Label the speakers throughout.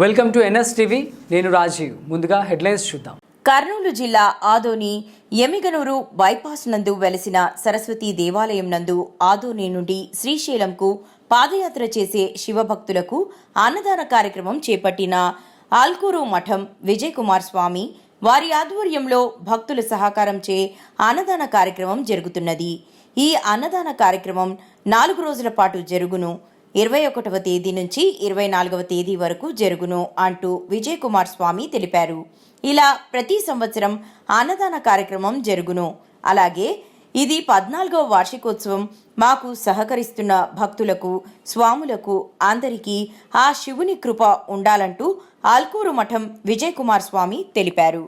Speaker 1: Welcome to NSTV. నేను రాజీవ్. ముందుగా headlines చూద్దాం.
Speaker 2: కర్నూలు జిల్లా ఆదోని ఎమిగనూరు బైపాస్ నందు వెలసిన సరస్వతి దేవాలయం నందు ఆదోని నుండి శ్రీశైలంకు పాదయాత్ర చేసే శివభక్తులకు అన్నదాన కార్యక్రమం చేపట్టిన ఆల్కూరు మఠం విజయ్ కుమార్ స్వామి వారి ఆధ్వర్యంలో భక్తుల సహకారంచే అన్నదాన కార్యక్రమం జరుగుతున్నది. ఈ అన్నదాన కార్యక్రమం 4 రోజుల పాటు జరుగును. 21వ తేదీ నుంచి 24వ తేదీ వరకు జరుగును అంటూ విజయ్ కుమార్ స్వామి తెలిపారు. ఇలా ప్రతి సంవత్సరం అన్నదాన కార్యక్రమం జరుగును. అలాగే ఇది 14వ వార్షికోత్సవం. మాకు సహకరిస్తున్న భక్తులకు, స్వాములకు అందరికీ ఆ శివుని కృప ఉండాలంటూ ఆల్కూరు మఠం విజయ్ కుమార్ స్వామి తెలిపారు.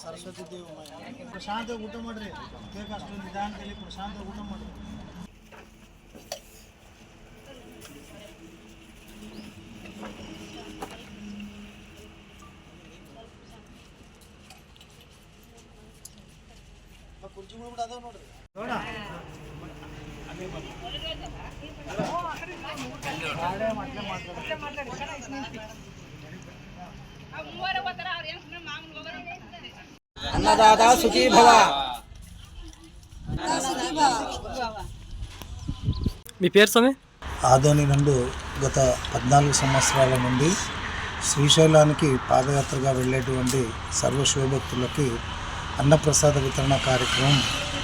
Speaker 3: सरस्वती देव प्रशांत ऊट ಮಾಡ್ರಿ ಕೇಕ ಅಷ್ಟು ನಿಧಾನದಲ್ಲಿ ಪ್ರಶಾಂತ ಊಟ ಮಾಡ್ರಿ ಆ ಕುರ್ಚಿ ಮೇಲೆ ಬಿಡಾದ ನೋಡ್ರಿ ನೋಡ ಅದೇ अन्नदाता सुखी भव.
Speaker 1: మీ పేరు స్వామి?
Speaker 3: ఆదోని నందు గత 14 సంవత్సరాల నుండి శ్రీశైలానికి పాదయాత్రగా వెళ్ళేటువంటి సర్వ శివభక్తులకి అన్నప్రసాద వితరణ కార్యక్రమం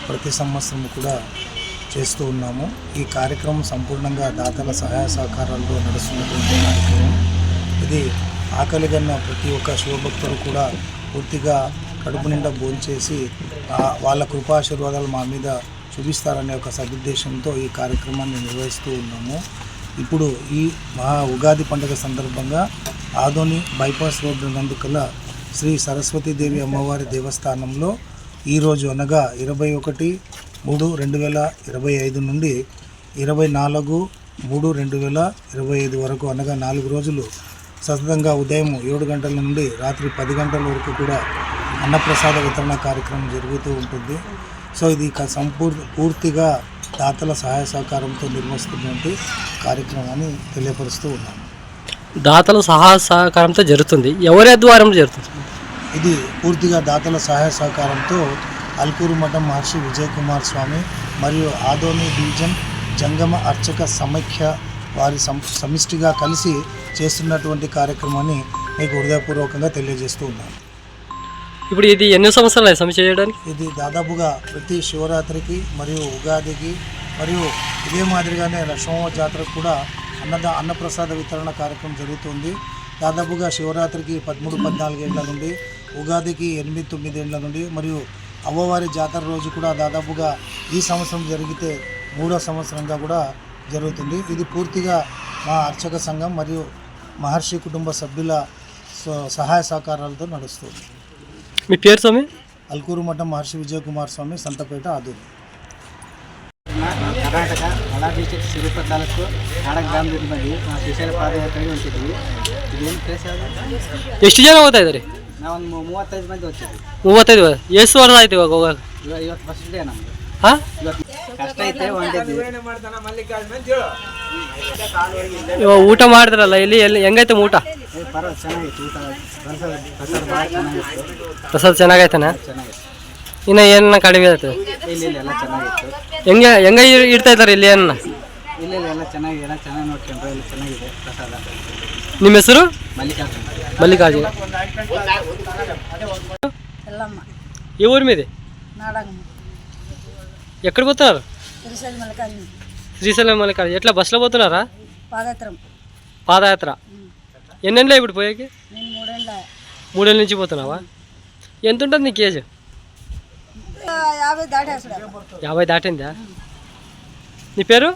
Speaker 3: ప్రతి సంవత్సరం కూడా చేస్తూ ఉన్నాము. ఈ కార్యక్రమం సంపూర్ణంగా దాతల సహాయ సహకారాలతో నడుస్తున్నటువంటి కార్యక్రమం. ఇది ఆకలిగన్న ప్రతి ఒక్క శివభక్తులు కూడా పూర్తిగా కడుపు నిండా భోంచేసి వాళ్ళ కృపాశీర్వాదాలు మా మీద చూపిస్తారనే ఒక సదుద్దేశంతో ఈ కార్యక్రమాన్ని నిర్వహిస్తూ ఉన్నాము. ఇప్పుడు ఈ ఉగాది పండుగ సందర్భంగా ఆదోని బైపాస్ రోడ్డు నందుకల శ్రీ సరస్వతీదేవి అమ్మవారి దేవస్థానంలో ఈరోజు అనగా 21/3/2025 నుండి 24/3/2025 వరకు అనగా 4 రోజులు సతతంగా ఉదయం 7 గంటల నుండి రాత్రి 10 గంటల వరకు కూడా అన్నప్రసాద వితరణ కార్యక్రమం జరుగుతూ ఉంటుంది. సో ఇది పూర్తిగా దాతల సహాయ సహకారంతో నిర్వహిస్తున్నటువంటి కార్యక్రమాన్ని తెలియపరుస్తూ ఉన్నాము.
Speaker 1: దాతల సహాయ సహకారంతో జరుగుతుంది. ఎవరి ద్వారా జరుగుతుంది?
Speaker 3: ఇది పూర్తిగా దాతల సహాయ సహకారంతో అల్కూరు మఠం మహర్షి విజయ్ కుమార్ స్వామి మరియు ఆదోని డివిజన్ జంగమ అర్చక సమైక్య వారి సమిష్టిగా కలిసి చేస్తున్నటువంటి కార్యక్రమాన్ని మీకు హృదయపూర్వకంగా తెలియజేస్తూ ఉన్నాను.
Speaker 1: ఇప్పుడు ఇది ఎన్ని సంవత్సరాలు సమస్య చేయడానికి?
Speaker 3: ఇది దాదాపుగా ప్రతి శివరాత్రికి మరియు ఉగాదికి మరియు ఇదే మాదిరిగానే లక్ష్మమ్మ జాతరకు కూడా అన్నప్రసాద వితరణ కార్యక్రమం జరుగుతుంది. దాదాపుగా శివరాత్రికి 13-14 ఏళ్ల నుండి, ఉగాదికి 8-9 ఏళ్ల నుండి మరియు అమ్మవారి జాతర రోజు కూడా దాదాపుగా ఈ సంవత్సరం జరిగితే 3వ సంవత్సరంగా కూడా జరుగుతుంది. ఇది పూర్తిగా మా అర్చక సంఘం మరియు మహర్షి కుటుంబ సభ్యుల సహాయ సహకారాలతో నడుస్తుంది.
Speaker 1: మీ పేరు స్వామి?
Speaker 3: అల్కూరు మఠం మహర్షి విజయ్ కుమార్ స్వామి, సంతపేట, ఆదోని.
Speaker 4: ಕರ್ನಾಟಕ ಮಲಾ ಡಿಸ್ಟ್ರಿಕ್ಟ್ ಸಿರುಪುರ ತಾಲೂಕು ನಾಡಕ ಗ್ರಾಮದಲ್ಲಿ ಬಂದು ನಾವು ಶ್ರೀಶೈಲ ಪಾದಯಾತ್ರೆಗೆ ಹೊಂಟಿದ್ವಿ. ಇದೇನು ಪ್ಲೇಸ್ ಯಾವುದು?
Speaker 1: ಎಷ್ಟು ಜನ ಹೋಗ್ತಾ ಇದ್ದಾರೆ?
Speaker 4: ನಾವೊಂದು 35 ಮಂದಿ ಹೋಗ್ತಿದ್ವಿ.
Speaker 1: 35? ಎಷ್ಟು ವರ್ಷ ಆಯ್ತು ಇವಾಗ ಹೋಗೋದು?
Speaker 4: ಇವತ್ತು ಫಸ್ಟ್ ಡೇ ನಮ್ಮದು.
Speaker 1: ಹಾಂ,
Speaker 4: ಇವತ್ತು ಕಷ್ಟ ಐತೆ ಹೊಂಟಿದ್ವಿ.
Speaker 1: ಇವಾಗ ಊಟ ಮಾಡಿದ್ರಲ್ಲ, ಇಲ್ಲಿ ಹೆಂಗೈತೆ ಊಟ?
Speaker 4: ಪರವಾಗಿಲ್ಲ, ಚೆನ್ನಾಗಿತ್ತು ಊಟ. ಪ್ರಸಾದ ಭಾಳ ಚೆನ್ನಾಗಿತ್ತು.
Speaker 1: ಪ್ರಸಾದ ಚೆನ್ನಾಗೈತನ?
Speaker 4: ಚೆನ್ನಾಗಿತ್ತು.
Speaker 1: ಇನ್ನು ಏನನ್ನ ಕಡಿಮೆ ಆಯ್ತು?
Speaker 4: ಇಲ್ಲ ಎಲ್ಲ ಚೆನ್ನಾಗಿತ್ತು.
Speaker 1: ಹೆಂಗೆ ಇಡ್ತಾ ಇದ್ದಾರೆ ಇಲ್ಲಿ ಏನನ್ನ?
Speaker 4: ಇಲ್ಲ ಎಲ್ಲ ಚೆನ್ನಾಗಿದೆ, ಎಲ್ಲ ಚೆನ್ನಾಗಿ ನೋಡ್ಕೊಂಡ್ರೆ ಎಲ್ಲ ಚೆನ್ನಾಗಿದೆ ಪ್ರಸಾದ.
Speaker 1: ನಿಮ್ಮ ಹೆಸರು?
Speaker 4: మల్లికార్జున.
Speaker 1: మల్లికార్జున. ఏ ఊరి మీది? ఎక్కడ పోతున్నారు? శ్రీశైలం మల్లికార్జున. ఎట్లా బస్సులో పోతున్నారా? పాదయాత్ర. ఎన్నేళ్ళ ఇప్పుడు పోయాకి? 3 ఏళ్ళ నుంచి పోతున్నావా? ఎంత ఉంటుంది నీకు ఏజ్? 50 దాటిందా? నీ పేరు?